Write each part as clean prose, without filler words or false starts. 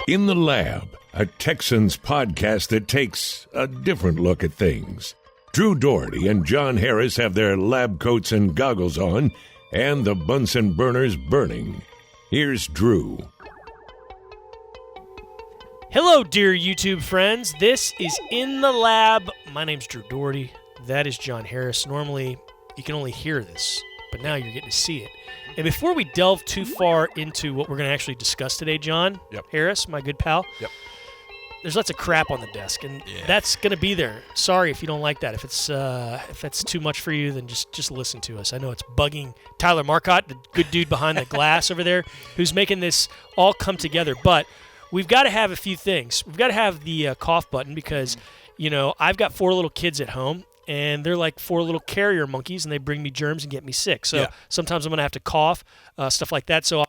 In the Lab, a Texans podcast that takes a different look at things. Drew Dougherty and John Harris have their lab coats and goggles on, and the Bunsen burners burning. Here's Drew. Hello, dear YouTube friends. This is In the Lab. My name's Drew Dougherty. That is John Harris. Normally, you can only hear this, but now you're getting to see it. And before we delve too far into what we're going to actually discuss today, John Harris, my good pal, there's lots of crap on the desk, and that's going to be there. Sorry if you don't like that. If that's too much for you, then just listen to us. I know it's bugging Tyler Marcotte, the good dude behind the glass over there, who's making this all come together. But we've got to have a few things. We've got to have the cough button because, you know, I've got 4 little kids at home, and they're like 4 little carrier monkeys, and they bring me germs and get me sick. So sometimes I'm going to have to cough, stuff like that. So I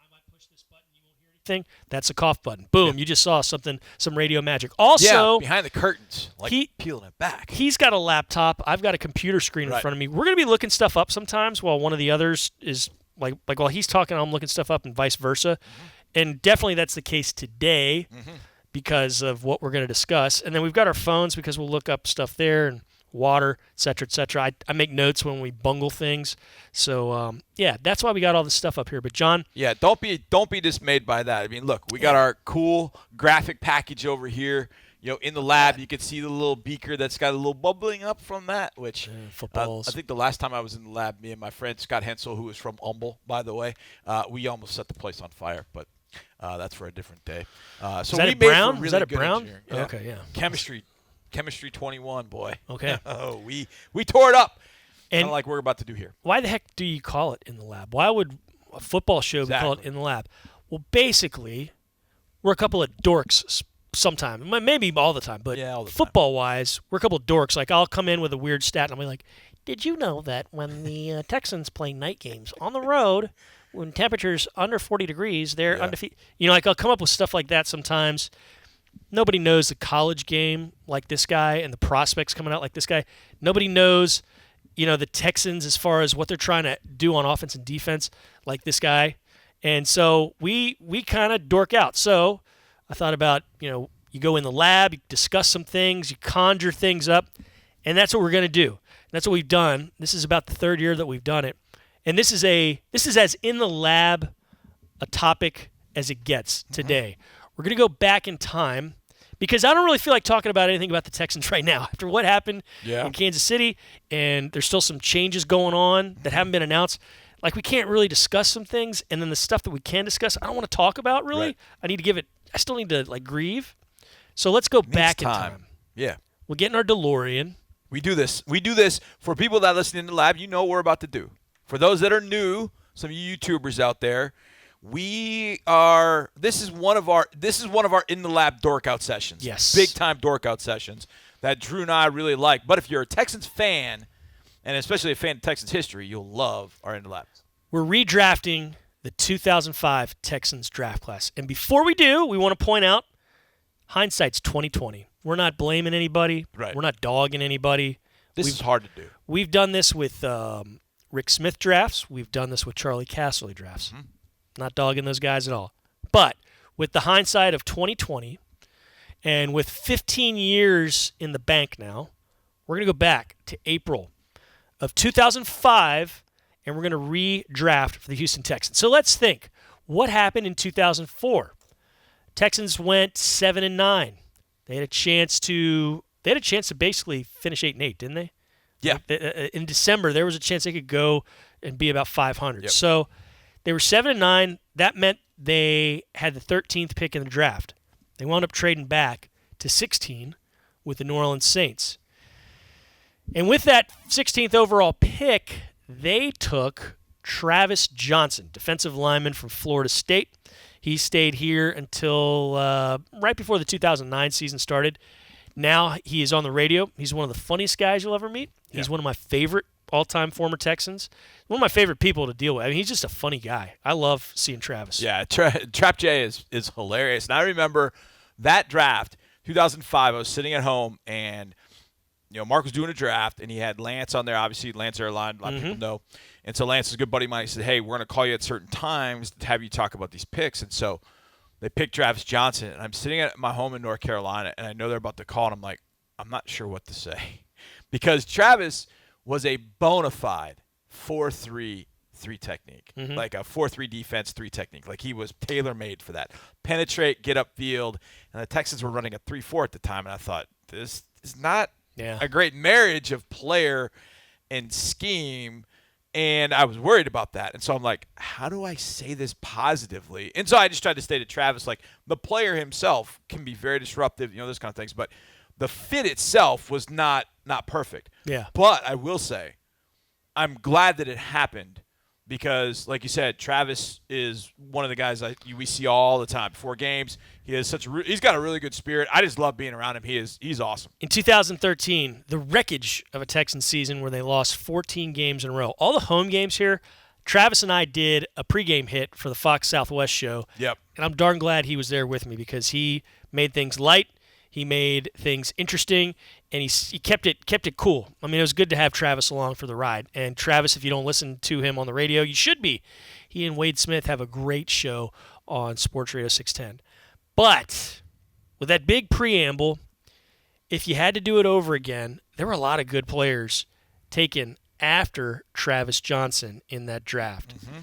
might push this button, you won't hear anything. That's a cough button. Boom, you just saw some radio magic. Also, behind the curtains, like peeling it back. He's got a laptop. I've got a computer screen in front of me. We're going to be looking stuff up sometimes while one of the others is, like while he's talking, I'm looking stuff up and vice versa. And definitely that's the case today because of what we're going to discuss. And then we've got our phones because we'll look up stuff there and water, et cetera, et cetera. I make notes when we bungle things. So, that's why we got all this stuff up here. But, John. Yeah, don't be dismayed by that. I mean, look, we got our cool graphic package over here. You know, in the lab, you can see the little beaker that's got a little bubbling up from that, which footballs. I think the last time I was in the lab, me and my friend Scott Hensel, who was from Humble, by the way, we almost set the place on fire, but that's for a different day. So is that we a brown? Really is that a good brown? Yeah. Okay, yeah. Chemistry 21, boy. Okay. Oh, we tore it up, and kind of like we're about to do here. Why the heck do you call it In the Lab? Why would a football show be called In the Lab? Well, basically, we're a couple of dorks sometimes. Maybe all the time, but football-wise, we're a couple of dorks. Like, I'll come in with a weird stat, and I'll be like, did you know that when the Texans play night games on the road, when temperature's under 40 degrees, they're undefeated? You know, like, I'll come up with stuff like that sometimes. Nobody knows the college game like this guy and the prospects coming out like this guy. Nobody knows, you know, the Texans as far as what they're trying to do on offense and defense like this guy. And so we kind of dork out. So I thought about, you know, you go in the lab, you discuss some things, you conjure things up, and that's what we're going to do. That's what we've done. This is about the 3rd year that we've done it. And this is as in the lab a topic as it gets today. We're going to go back in time because I don't really feel like talking about anything about the Texans right now after what happened in Kansas City, and there's still some changes going on that haven't been announced. Like, we can't really discuss some things, and then the stuff that we can discuss, I don't want to talk about really. Right. I still need to, like, grieve. So let's go back in time. Yeah. We'll get in our DeLorean. We do this for people that listen in the lab. You know what we're about to do. For those that are new, some of you YouTubers out there, this is one of our in the lab dork out sessions. Yes. Big time dork out sessions that Drew and I really like. But if you're a Texans fan, and especially a fan of Texans history, you'll love our in the lab. We're redrafting the 2005 Texans draft class. And before we do, we want to point out hindsight's 2020. We're not blaming anybody. Right. We're not dogging anybody. This is hard to do. We've done this with Rick Smith drafts. We've done this with Charlie Casserly drafts. Not dogging those guys at all. But with the hindsight of 2020 and with 15 years in the bank now, we're going to go back to April of 2005, and we're going to redraft for the Houston Texans. So let's think. What happened in 2004? Texans went 7-9. They had a chance to basically finish 8-8, didn't they? Yeah. In December, there was a chance they could go and be about 500. Yep. So they were 7-9. That meant they had the 13th pick in the draft. They wound up trading back to 16 with the New Orleans Saints. And with that 16th overall pick, they took Travis Johnson, defensive lineman from Florida State. He stayed here until right before the 2009 season started. Now he is on the radio. He's one of the funniest guys you'll ever meet. He's one of my favorite all-time former Texans. One of my favorite people to deal with. I mean, he's just a funny guy. I love seeing Travis. Yeah, Trap J is hilarious. And I remember that draft, 2005, I was sitting at home, and Mark was doing a draft, and he had Lance on there. Obviously, Lance Airline, a lot of people know. And so Lance is a good buddy of mine. He said, hey, we're going to call you at certain times to have you talk about these picks. And so they picked Travis Johnson, and I'm sitting at my home in North Carolina, and I know they're about to call, and I'm like, I'm not sure what to say. Because Travis was a bona fide 4-3 technique, like a 4-3 defense 3 technique. Like he was tailor-made for that. Penetrate, get upfield, and the Texans were running a 3-4 at the time, and I thought, this is not a great marriage of player and scheme. And I was worried about that. And so I'm like, how do I say this positively? And so I just tried to state to Travis, like, the player himself can be very disruptive, those kind of things. But the fit itself was not perfect. Yeah. But I will say, I'm glad that it happened because, like you said, Travis is one of the guys we see all the time before games. He has he's got a really good spirit. I just love being around him. He's awesome. In 2013, the wreckage of a Texans season where they lost 14 games in a row. All the home games here, Travis and I did a pregame hit for the Fox Southwest show. Yep. And I'm darn glad he was there with me because he made things light. He made things interesting, and he kept it cool. I mean, it was good to have Travis along for the ride. And Travis, if you don't listen to him on the radio, you should be. He and Wade Smith have a great show on Sports Radio 610. But with that big preamble, if you had to do it over again, there were a lot of good players taken after Travis Johnson in that draft. Mm-hmm.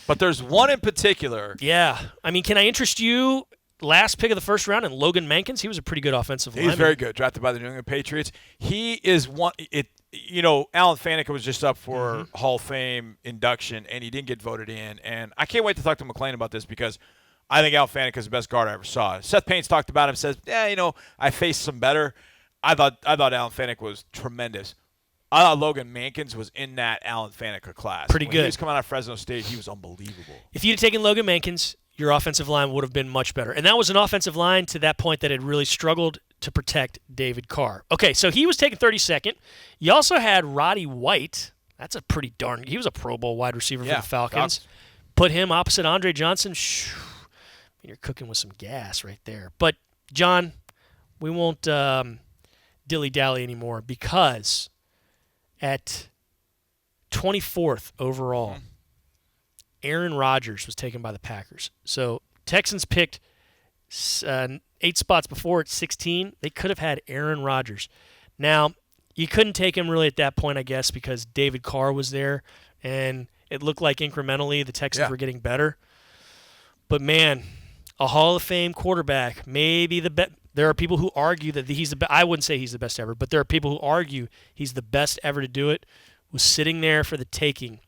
But there's one in particular. Yeah. I mean, can I interest you? Last pick of the first round, and Logan Mankins, he was a pretty good offensive lineman. He's very good, drafted by the New England Patriots. He is one. Alan Faneca was just up for Hall of Fame induction, and he didn't get voted in. And I can't wait to talk to McClain about this because I think Alan Faneca is the best guard I ever saw. Seth Payne's talked about him, says, I faced some better. I thought Alan Faneca was tremendous. I thought Logan Mankins was in that Alan Faneca class. Pretty good. When he was coming out of Fresno State, he was unbelievable. If you'd have taken Logan Mankins, your offensive line would have been much better. And that was an offensive line to that point that had really struggled to protect David Carr. Okay, so he was taken 32nd. You also had Roddy White. That's a pretty he was a Pro Bowl wide receiver for the Falcons. Put him opposite Andre Johnson. You're cooking with some gas right there. But, John, we won't dilly-dally anymore because at 24th overall, Aaron Rodgers was taken by the Packers. So Texans picked 8 spots before at 16. They could have had Aaron Rodgers. Now, you couldn't take him really at that point, I guess, because David Carr was there, and it looked like incrementally the Texans were getting better. But, man, a Hall of Fame quarterback, maybe the best. There are people who argue that he's the best. I wouldn't say he's the best ever, but there are people who argue he's the best ever to do it, was sitting there for the taking.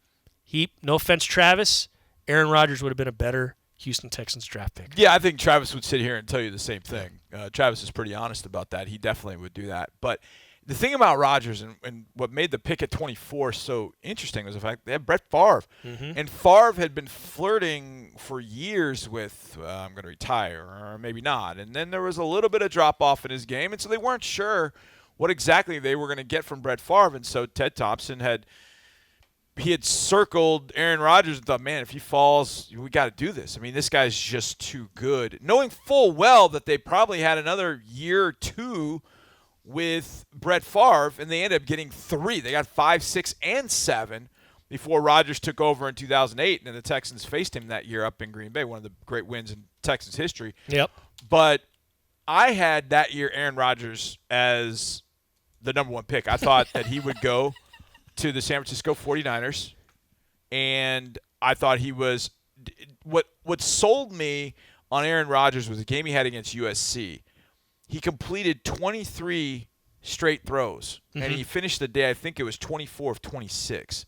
No offense, Travis, Aaron Rodgers would have been a better Houston Texans draft pick. Yeah, I think Travis would sit here and tell you the same thing. Travis is pretty honest about that. He definitely would do that. But the thing about Rodgers and what made the pick at 24 so interesting was the fact they had Brett Favre. And Favre had been flirting for years with, I'm going to retire, or maybe not. And then there was a little bit of drop-off in his game, and so they weren't sure what exactly they were going to get from Brett Favre. And so Ted Thompson had circled Aaron Rodgers and thought, man, if he falls, we got to do this. I mean, this guy's just too good. Knowing full well that they probably had another year or two with Brett Favre, and they ended up getting 3. They got 5, 6, and 7 before Rodgers took over in 2008, and the Texans faced him that year up in Green Bay, one of the great wins in Texans history. Yep. But I had that year Aaron Rodgers as the number 1 pick. I thought that he would go to the San Francisco 49ers, and I thought he was what sold me on Aaron Rodgers was the game he had against USC. He completed 23 straight throws, and he finished the day, I think it was 24 of 26,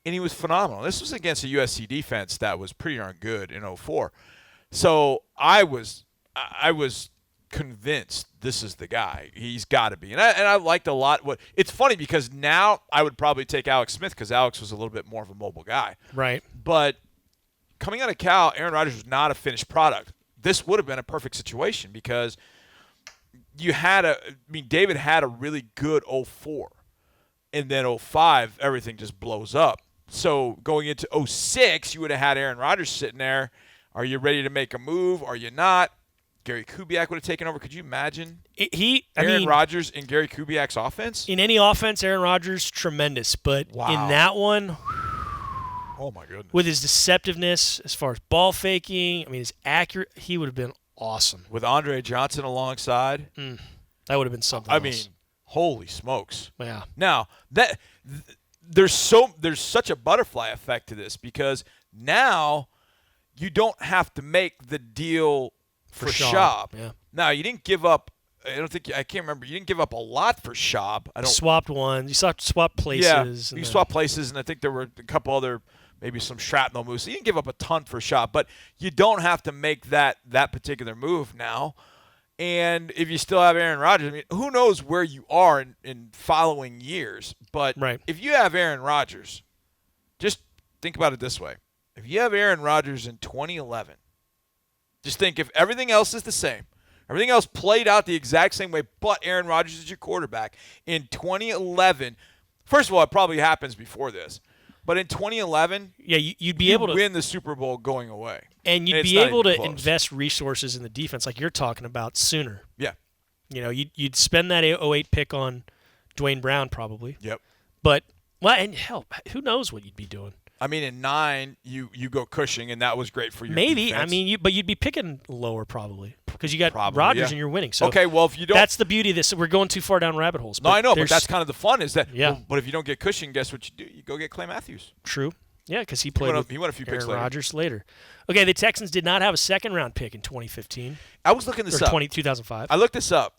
and he was phenomenal. This was against a USC defense that was pretty darn good in 2004. So I was convinced this is the guy. He's got to be. And I liked a lot. It's funny because now I would probably take Alex Smith because Alex was a little bit more of a mobile guy. Right. But coming out of Cal, Aaron Rodgers was not a finished product. This would have been a perfect situation because David had a really good 2004. And then 2005, everything just blows up. So going into 2006, you would have had Aaron Rodgers sitting there. Are you ready to make a move? Are you not? Gary Kubiak would have taken over. Could you imagine Aaron Rodgers in Gary Kubiak's offense? In any offense, Aaron Rodgers, tremendous. But in that one, Oh, my goodness. With his deceptiveness as far as ball faking, I mean, his accurate, he would have been awesome. With Andre Johnson alongside. That would have been something I else. mean, holy smokes. Yeah. Now, there's such a butterfly effect to this because now you don't have to make the deal for Schaub. Yeah. Now, you didn't give up. I can't remember. You didn't give up a lot for Schaub. Swapped one. You swapped places. Yeah, you swapped places, and I think there were a couple other, maybe some shrapnel moves. So you didn't give up a ton for Schaub, but you don't have to make that particular move now. And if you still have Aaron Rodgers, I mean, who knows where you are in following years. But if you have Aaron Rodgers, just think about it this way. If you have Aaron Rodgers in 2011, just think if everything else is the same, everything else played out the exact same way, but Aaron Rodgers is your quarterback. In 2011, first of all, it probably happens before this. But in 2011, you'd be able to win the Super Bowl going away. And you'd be able to invest resources in the defense like you're talking about sooner. Yeah. You'd spend that 08 pick on Dwayne Brown probably. Yep. But, and hell, who knows what you'd be doing. I mean, in 9, you go Cushing, and that was great for your Maybe. defense. I mean, but you'd be picking lower probably because you got Rodgers and you're winning. So okay, well, if you don't. That's the beauty of this. We're going too far down rabbit holes. No, I know, but that's kind of the fun is that. Yeah. Well, but if you don't get Cushing, guess what you do? You go get Clay Matthews. True. Yeah, because he played he won a few picks Aaron Rodgers later. Okay, the Texans did not have a second-round pick in 2015. I was looking this up. 2005. I looked this up.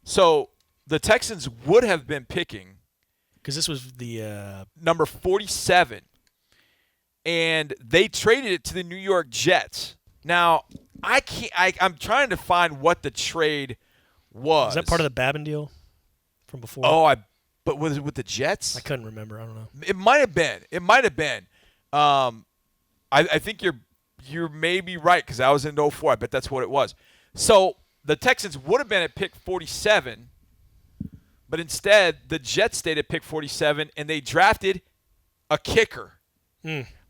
So the Texans would have been picking. Because this was the number 47. And they traded it to the New York Jets. Now, I'm trying to find what the trade was. Is that part of the Babin deal from before? But was it with the Jets? I couldn't remember. I don't know. It might have been. I think you're maybe right because I was in 04. I bet that's what it was. So the Texans would have been at pick 47, but instead the Jets stayed at pick 47, and they drafted a kicker.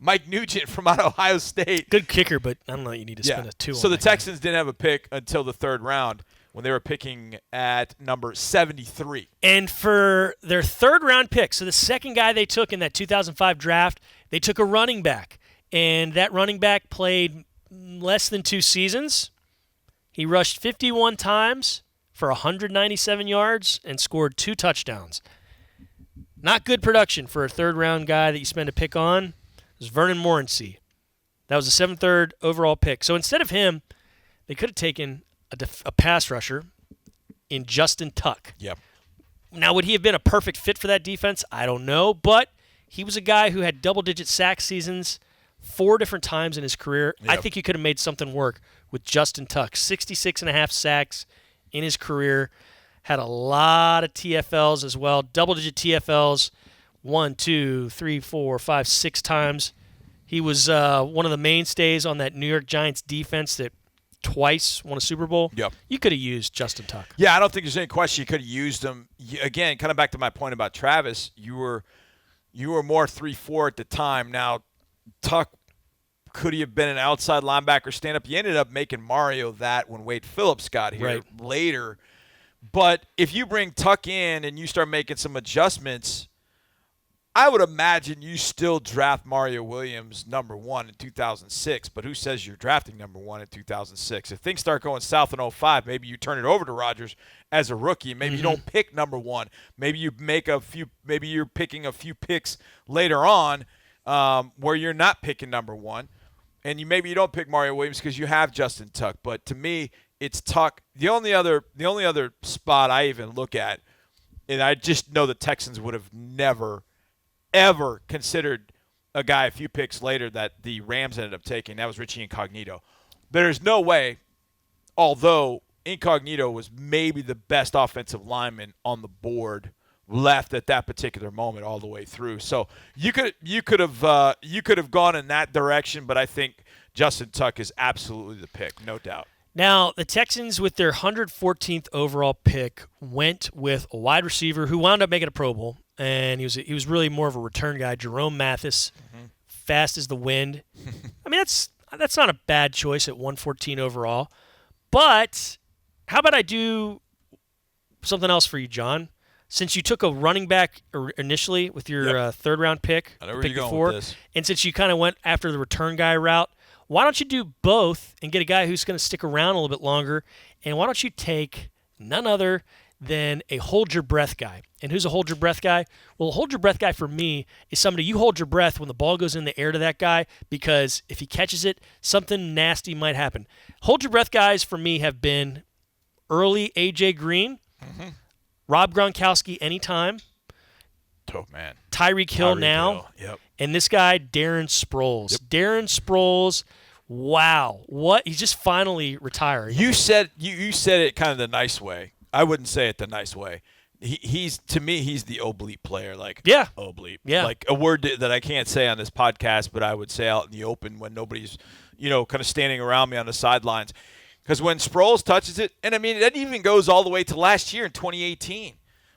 Mike Nugent from out of Ohio State. Good kicker, but I don't know. You need to spend a 2 on So the that Texans didn't have a pick until the 3rd round when they were picking at number 73. And for their 3rd-round pick, so the second guy they took in that 2005 draft, they took a running back. And that running back played less than 2 seasons. He rushed 51 times for 197 yards and scored 2 touchdowns. Not good production for a 3rd-round guy that you spend a pick on. It was Vernon Morency. That was a 7th overall pick. So instead of him, they could have taken a pass rusher in Justin Tuck. Yep. Now, would he have been a perfect fit for that defense? I don't know, but he was a guy who had double-digit sack seasons 4 different times in his career. Yep. I think you could have made something work with Justin Tuck. 66.5 sacks in his career. Had a lot of TFLs as well. Double-digit TFLs 1, 2, 3, 4, 5, 6 times. He was one of the mainstays on that New York Giants defense that twice won a Super Bowl. Yep. You could have used Justin Tuck. Yeah, I don't think there's any question you could have used him. Again, kind of back to my point about Travis, you were more 3-4 at the time. Now, Tuck, could he have been an outside linebacker stand-up? You ended up making Mario that when Wade Phillips got here later. But if you bring Tuck in and you start making some adjustments, I would imagine you still draft Mario Williams number 1 in 2006, but who says you're drafting number 1 in 2006? If things start going south in 05, maybe you turn it over to Rodgers as a rookie. Maybe you don't pick number 1. Maybe you make maybe you're picking a few picks later on where you're not picking number 1. And maybe you don't pick Mario Williams because you have Justin Tuck. But to me, it's Tuck. The only other spot I even look at, and I just know the Texans would have never, ever considered a guy a few picks later that the Rams ended up taking. That was Richie Incognito. There's no way, although Incognito was maybe the best offensive lineman on the board left at that particular moment all the way through. So you could have gone in that direction, but I think Justin Tuck is absolutely the pick, no doubt. Now, the Texans, with their 114th overall pick, went with a wide receiver who wound up making a Pro Bowl, and he was really more of a return guy, Jerome Mathis, fast as the wind. I mean, that's not a bad choice at 114 overall. But how about I do something else for you, John? since you took a running back initially with your third-round pick, I know where pick you're going before, with this. and since you kind of went after the return guy route, why don't you do both and get a guy who's going to stick around a little bit longer? And why don't you take none other than a hold-your-breath guy? And who's a hold-your-breath guy? Well, a hold-your-breath guy for me is somebody you hold your breath when the ball goes in the air to that guy, because if he catches it, something nasty might happen. Hold-your-breath guys for me have been early A.J. Green, Rob Gronkowski anytime, man. Tyreek Hill now, and this guy, Darren Sproles. Darren Sproles, wow. What? He's just finally retired. You said it kind of the nice way. I wouldn't say it the nice way. He's to me, he's the oblique player. Oblique. Yeah. Like a word that I can't say on this podcast, but I would say out in the open when nobody's, kind of standing around me on the sidelines. Because when Sproles touches it, and I mean, that even goes all the way to last year in 2018.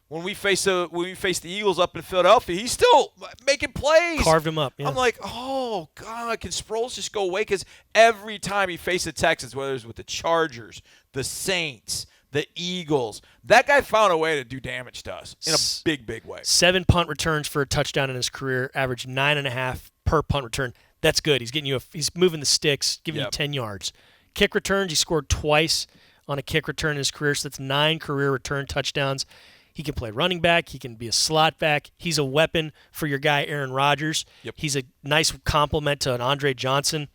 When we faced the Eagles up in Philadelphia, he's still making plays. Carved him up. Yeah. I'm like, oh, God, can Sproles just go away? Because every time he faced the Texans, whether it was with the Chargers, the Saints, the Eagles, that guy found a way to do damage to us in a big, big way. 7 punt returns for a touchdown in his career, average 9.5 per punt return. That's good. He's getting he's moving the sticks, giving you 10 yards. Kick returns, he scored twice on a kick return in his career, so that's 9 career return touchdowns. He can play running back. He can be a slot back. He's a weapon for your guy, Aaron Rodgers. He's a nice complement to an Andre Johnson.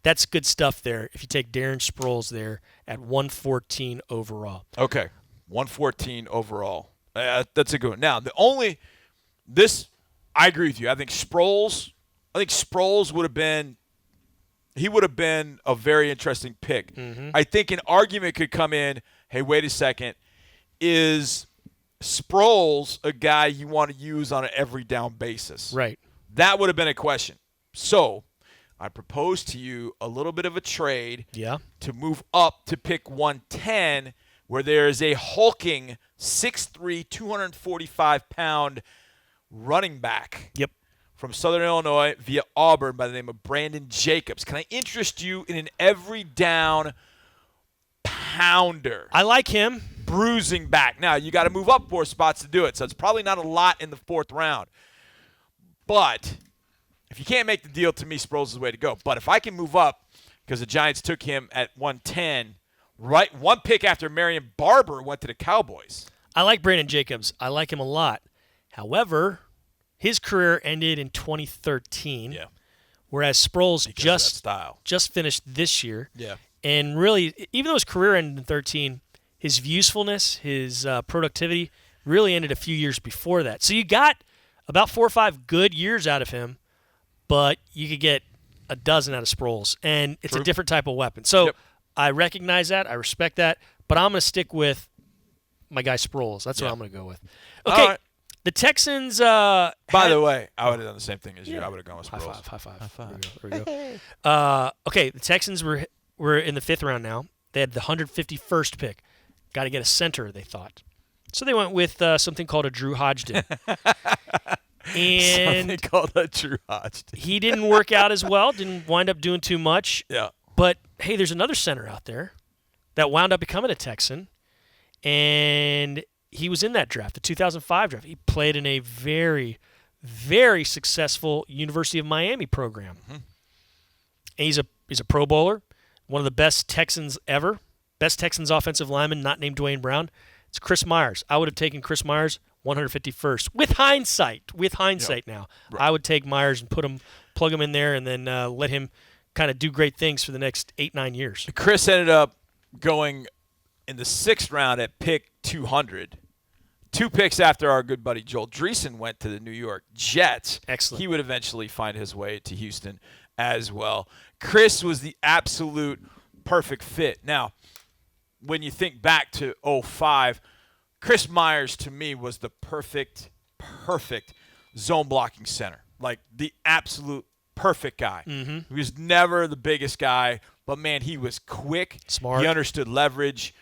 That's good stuff there if you take Darren Sproles there at 114 overall. Okay, 114 overall. That's a good one. Now, I agree with you. I think Sproles would have been a very interesting pick. Mm-hmm. I think an argument could come in, hey, wait a second, is Sproles a guy you want to use on an every down basis? Right. That would have been a question. So I propose to you a little bit of a trade to move up to pick 110, where there is a hulking 6'3", 245-pound running back from Southern Illinois via Auburn by the name of Brandon Jacobs. Can I interest you in an every down pounder? I like him. Bruising back. Now, you got to move up 4 spots to do it, so it's probably not a lot in the 4th round. But if you can't make the deal, to me, Sproles is the way to go. But if I can move up, because the Giants took him at 110, right, 1 pick after Marion Barber went to the Cowboys. I like Brandon Jacobs. I like him a lot. However, his career ended in 2013, whereas Sproles just finished this year. Yeah. And really, even though his career ended in 2013, his usefulness, his productivity really ended a few years before that. So you got about 4 or 5 good years out of him, but you could get a dozen out of Sproles, and it's a different type of weapon. So I recognize that. I respect that, but I'm going to stick with my guy Sproles. That's what I'm going to go with. Okay, right. The Texans By the way, I would have done the same thing as you. I would have gone with Sproles. High five. There we go. Okay, the Texans were in the 5th round now. They had the 151st pick. Got to get a center, they thought. So they went with something called a Drew Hodgson. And something called a Drew Hodgson. He didn't work out as well, didn't wind up doing too much. Yeah. But, hey, there's another center out there that wound up becoming a Texan, and he was in that draft, the 2005 draft. He played in a very, very successful University of Miami program. Mm-hmm. And he's a Pro Bowler, one of the best Texans ever. Best Texans offensive lineman, not named Dwayne Brown. It's Chris Myers. I would have taken Chris Myers 151st. With hindsight now, right. I would take Myers and plug him in there, and then let him kind of do great things for the next 8-9 years. Chris ended up going in the 6th round at pick 200. 2 picks after our good buddy Joel Dreesen went to the New York Jets. Excellent. He would eventually find his way to Houston as well. Chris was the absolute perfect fit. Now, when you think back to 2005, Chris Myers, to me, was the perfect zone blocking center. Like, the absolute perfect guy. Mm-hmm. He was never the biggest guy, but, man, he was quick. Smart. He understood leverage.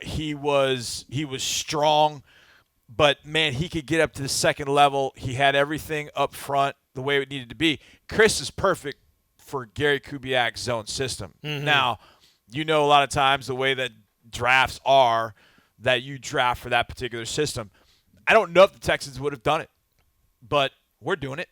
He was strong. But, man, he could get up to the 2nd level. He had everything up front the way it needed to be. Chris is perfect for Gary Kubiak's zone system. Mm-hmm. Now, a lot of times the way that drafts are, that you draft for that particular system. I don't know if the Texans would have done it, but we're doing it.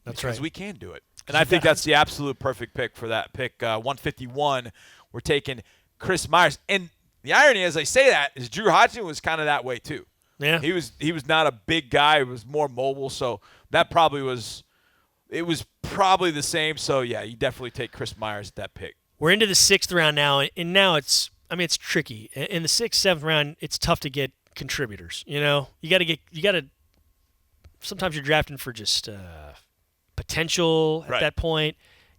That's because right. we can do it. And I think that's the absolute perfect pick for that pick. 151, we're taking Chris Myers. And the irony, as I say that, is Drew Hodgson was kind of that way too. Yeah. He was not a big guy. He was more mobile. So that probably was – it was probably the same. So, yeah, you definitely take Chris Myers at that pick. We're into the 6th round now, and now it's tricky. In the 6th, 7th round, it's tough to get contributors. You got to – sometimes you're drafting for just potential at that point.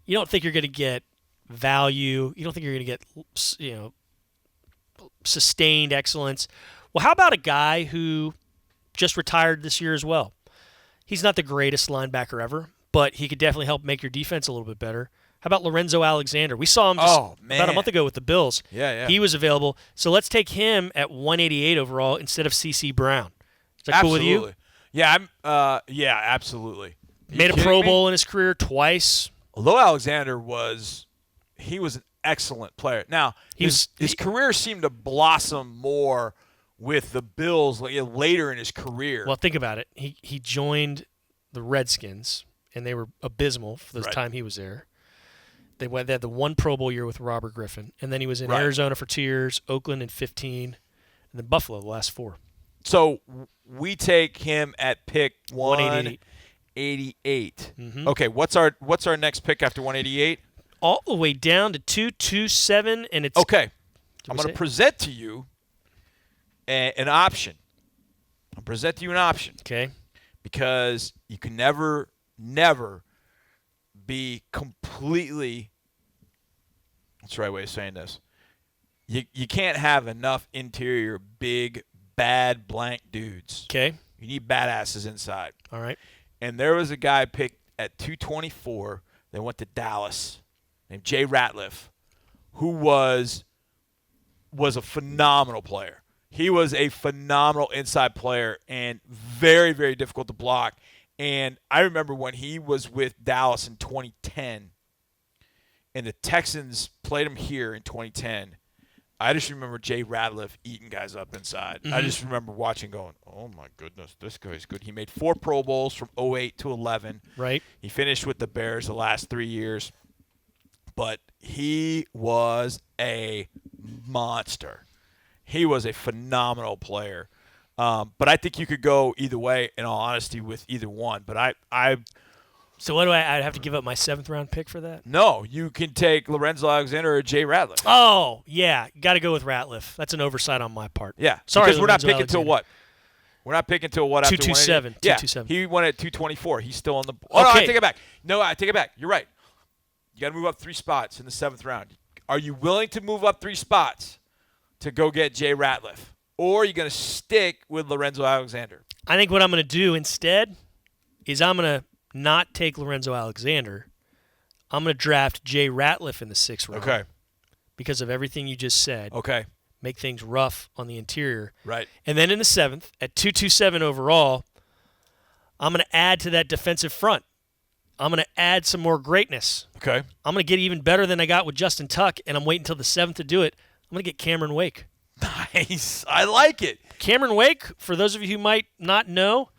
You don't think you're going to get value. You don't think you're going to get, sustained excellence. Well, how about a guy who just retired this year as well? He's not the greatest linebacker ever, but he could definitely help make your defense a little bit better. How about Lorenzo Alexander? We saw him about a month ago with the Bills. Yeah. He was available. So let's take him at 188 overall instead of C.C. Brown. Is that cool with you? Yeah, absolutely. Made a Pro Bowl in his career twice. Although Alexander was an excellent player. Now, his career seemed to blossom more with the Bills later in his career. Well, think about it. He joined the Redskins, and they were abysmal for the time he was there. They had the one Pro Bowl year with Robert Griffin, and then he was in Arizona for 2 years, Oakland in 15, and then Buffalo the last 4. So we take him at pick 188. 188. Mm-hmm. Okay, what's our next pick after 188? All the way down to 227, and it's okay. I'm going to present to you an option. I'll present to you an option. Okay. Because you can never be completely. What's the right way of saying this? You can't have enough interior big bad blank dudes. Okay. You need badasses inside. All right. And there was a guy picked at 224 that went to Dallas named Jay Ratliff, who was a phenomenal player. He was a phenomenal inside player and very, very difficult to block. And I remember when he was with Dallas in 2010 and the Texans played him here in 2010, I just remember Jay Ratliff eating guys up inside. Mm-hmm. I just remember watching going, oh, my goodness, this guy's good. He made 4 Pro Bowls from 08 to 11. Right. He finished with the Bears the last 3 years. But he was a monster. He was a phenomenal player. But I think you could go either way, in all honesty, with either one. But So what do I'd have to give up my 7th round pick for that? No, you can take Lorenzo Alexander or Jay Ratliff. Oh, yeah. Got to go with Ratliff. That's an oversight on my part. Yeah. Sorry, because we're not Lorenzo picking Alexander. till what? We're not picking till what after 227. 227. Yeah, he went at 224. He's still on the – oh, no, I take it back. No, I take it back. You're right. You got to move up 3 spots in the 7th round. Are you willing to move up 3 spots to go get Jay Ratliff? Or are you going to stick with Lorenzo Alexander? I think what I'm going to do instead is I'm going to not take Lorenzo Alexander. I'm going to draft Jay Ratliff in the 6th round. Okay. Because of everything you just said. Okay. Make things rough on the interior. Right. And then in the 7th, at 227 overall, I'm going to add to that defensive front. I'm going to add some more greatness. Okay. I'm going to get even better than I got with Justin Tuck, and I'm waiting until the 7th to do it. I'm going to get Cameron Wake. Nice. I like it. Cameron Wake, for those of you who might not know,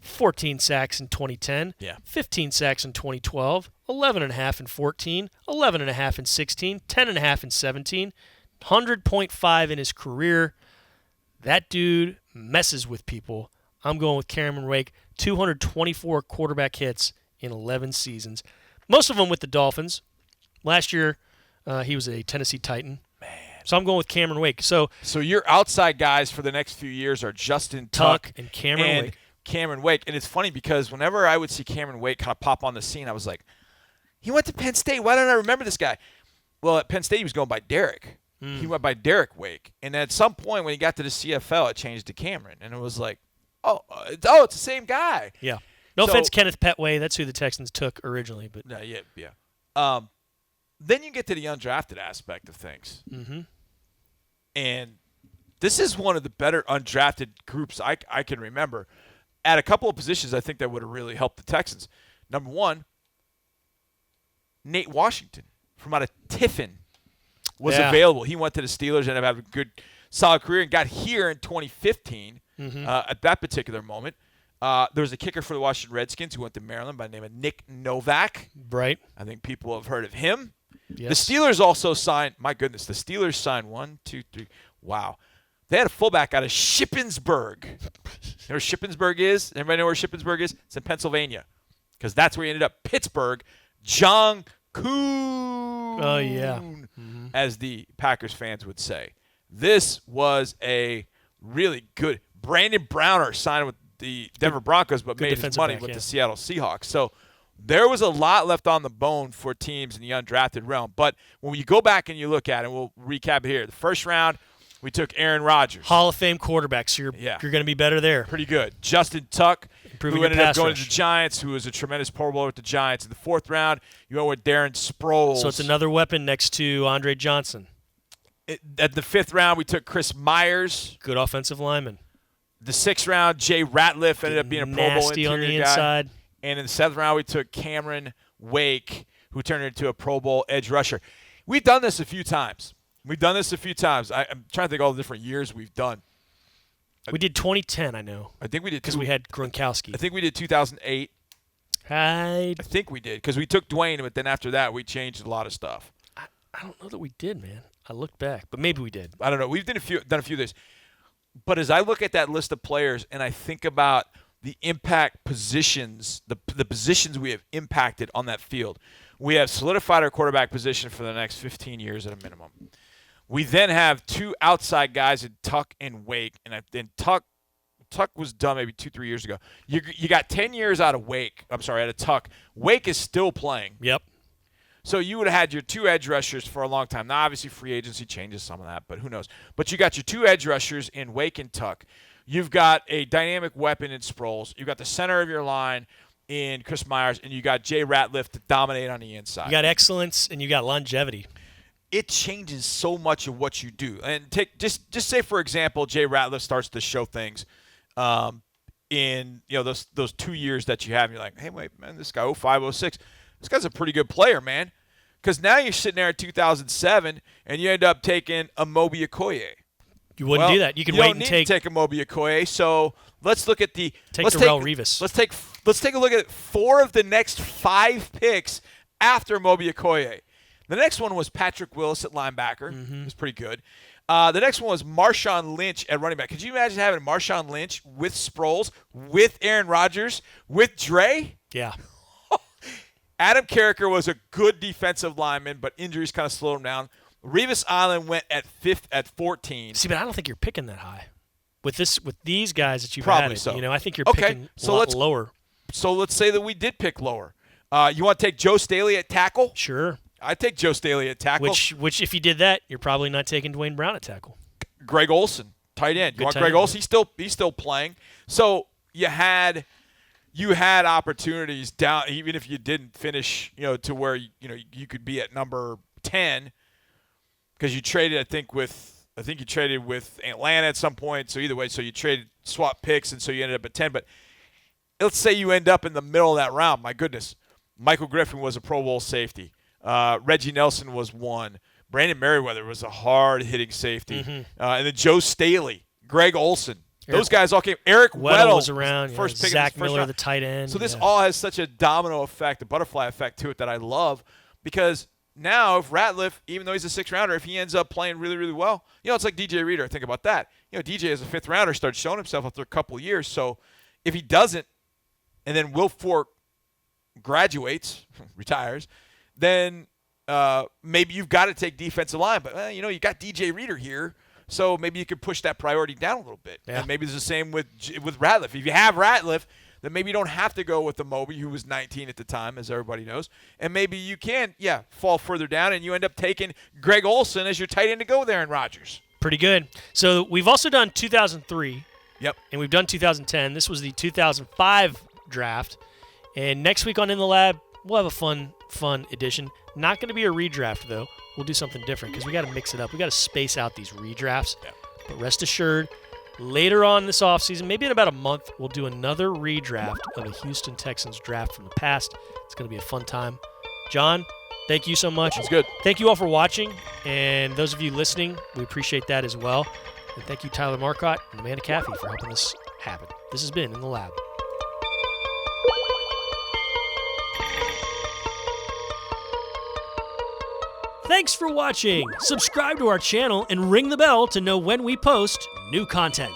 14 sacks in 2010, 15 sacks in 2012, 11.5 in 14, 11.5 in 16, 10.5 in 17, 100.5 in his career. That dude messes with people. I'm going with Cameron Wake, 224 quarterback hits in 11 seasons, most of them with the Dolphins. Last year, he was a Tennessee Titan. Man. So I'm going with Cameron Wake. So your outside guys for the next few years are Justin Tuck and Cameron Wake. And it's funny because whenever I would see Cameron Wake kind of pop on the scene, I was like, he went to Penn State. Why don't I remember this guy? Well, at Penn State, he was going by Derek. He went by Derek Wake. And at some point when he got to the CFL, it changed to Cameron. And it was like, it's the same guy. Yeah. No offense, Kenneth Petway. That's who the Texans took originally. But yeah. Then you get to the undrafted aspect of things. Mm-hmm. And this is one of the better undrafted groups I can remember. At a couple of positions, I think that would have really helped the Texans. Number one, Nate Washington from out of Tiffin was available. He went to the Steelers and ended up having solid career and got here in 2015 at that particular moment. There was a kicker for the Washington Redskins who went to Maryland by the name of Nick Novak. Right. I think people have heard of him. Yes. The Steelers also signed, my goodness, the Steelers signed 1, 2, 3. Wow. They had a fullback out of Shippensburg. You know where Shippensburg is? Everybody know where Shippensburg is? It's in Pennsylvania. Because that's where he ended up. Pittsburgh. John Kuhn. Oh, yeah. As the Packers fans would say. This was a really good. Brandon Browner signed with the Denver Broncos but made his money with the Seattle Seahawks. So there was a lot left on the bone for teams in the undrafted realm. But when you go back and you look at it, and we'll recap it here. The first round, we took Aaron Rodgers. Hall of Fame quarterback, so you're going to be better there. Pretty good. Justin Tuck, improving who ended up going rush. to the Giants, who was a tremendous Pro Bowler with the Giants. In the fourth round, you went with Darren Sproles. So it's another weapon next to Andre Johnson. At the fifth round, we took Chris Myers. Good offensive lineman. The sixth round, Jay Ratliff ended up being a Pro Bowl interior on the guy. inside. And in the seventh round, we took Cameron Wake, who turned into a Pro Bowl edge rusher. We've done this a few times. I'm trying to think all the different years we've done. We did 2010, I know. I think we did. Because we had Gronkowski. I think we did 2008. I think we did because we took Dwayne, but then after that, we changed a lot of stuff. I don't know that we did, man. I looked back, but maybe we did. I don't know. We've done a few of these. But as I look at that list of players and I think about the impact positions, the positions we have impacted on that field, we have solidified our quarterback position for the next 15 years at a minimum. We then have two outside guys in Tuck and Wake, and Tuck was done maybe 2-3 years ago. You got 10 years out of Tuck. Wake is still playing. Yep. So you would have had your two edge rushers for a long time. Now, obviously, free agency changes some of that, but who knows? But you got your two edge rushers in Wake and Tuck. You've got a dynamic weapon in Sproles. You've got the center of your line in Chris Myers, and you got Jay Ratliff to dominate on the inside. You got excellence, and you got longevity. It changes so much of what you do. And just say, for example, Jay Ratliff starts to show things in those 2 years that you have. And you're like, hey, wait, man, this guy 05, 06, this guy's a pretty good player, man. Because now you're sitting there in 2007, and you end up taking Amobi Okoye. You wouldn't do that. You could wait and take Amobi Okoye. So let's look at Darrelle Revis. Let's take a look at 4 of the next 5 picks after Amobi Okoye. The next one was Patrick Willis at linebacker. It was pretty good. The next one was Marshawn Lynch at running back. Could you imagine having Marshawn Lynch with Sproles, with Aaron Rodgers, with Dre? Yeah. Adam Carricker was a good defensive lineman, but injuries kind of slowed him down. Revis Island went at 14. See, but I don't think you're picking that high. With these guys that you've Probably added, so. I think you're picking a lot lower. So let's say that we did pick lower. You want to take Joe Staley at tackle? Sure. I'd take Joe Staley at tackle. Which, if you did that, you're probably not taking Dwayne Brown at tackle. Greg Olsen, tight end. You want Greg Olsen? He's still playing. So you had opportunities down, even if you didn't finish, to where you could be at number 10, because you traded. I think you traded with Atlanta at some point. So either way, so you swap picks, and so you ended up at 10. But let's say you end up in the middle of that round. My goodness, Michael Griffin was a Pro Bowl safety. Reggie Nelson was one. Brandon Merriweather was a hard-hitting safety. And then Joe Staley, Greg Olsen. Those guys all came. Eric Weddle was around. First pick Zach in the first Miller, round. the tight end. So this all has such a domino effect, a butterfly effect to it that I love, because now if Ratliff, even though he's a 6th-rounder, if he ends up playing really, really well, it's like DJ Reader. Think about that. DJ as a 5th-rounder started showing himself after a couple of years. So if he doesn't, and then Will Fork graduates, retires, then maybe you've got to take defensive line. But, you got DJ Reader here, so maybe you could push that priority down a little bit. Yeah. And maybe it's the same with Ratliff. If you have Ratliff, then maybe you don't have to go with Amobi, who was 19 at the time, as everybody knows. And maybe you can, fall further down, and you end up taking Greg Olsen as your tight end to go there in Rodgers. Pretty good. So we've also done 2003. Yep. And we've done 2010. This was the 2005 draft. And next week on In the Lab, we'll have a fun edition. Not going to be a redraft, though. We'll do something different because we got to mix it up. We got to space out these redrafts. Yep. But rest assured, later on this offseason, maybe in about a month, we'll do another redraft of a Houston Texans draft from the past. It's going to be a fun time. John, thank you so much. It's good. Thank you all for watching. And those of you listening, we appreciate that as well. And thank you, Tyler Marcotte and Amanda Caffey, for helping this happen. This has been In the Lab. Thanks for watching. Subscribe to our channel and ring the bell to know when we post new content.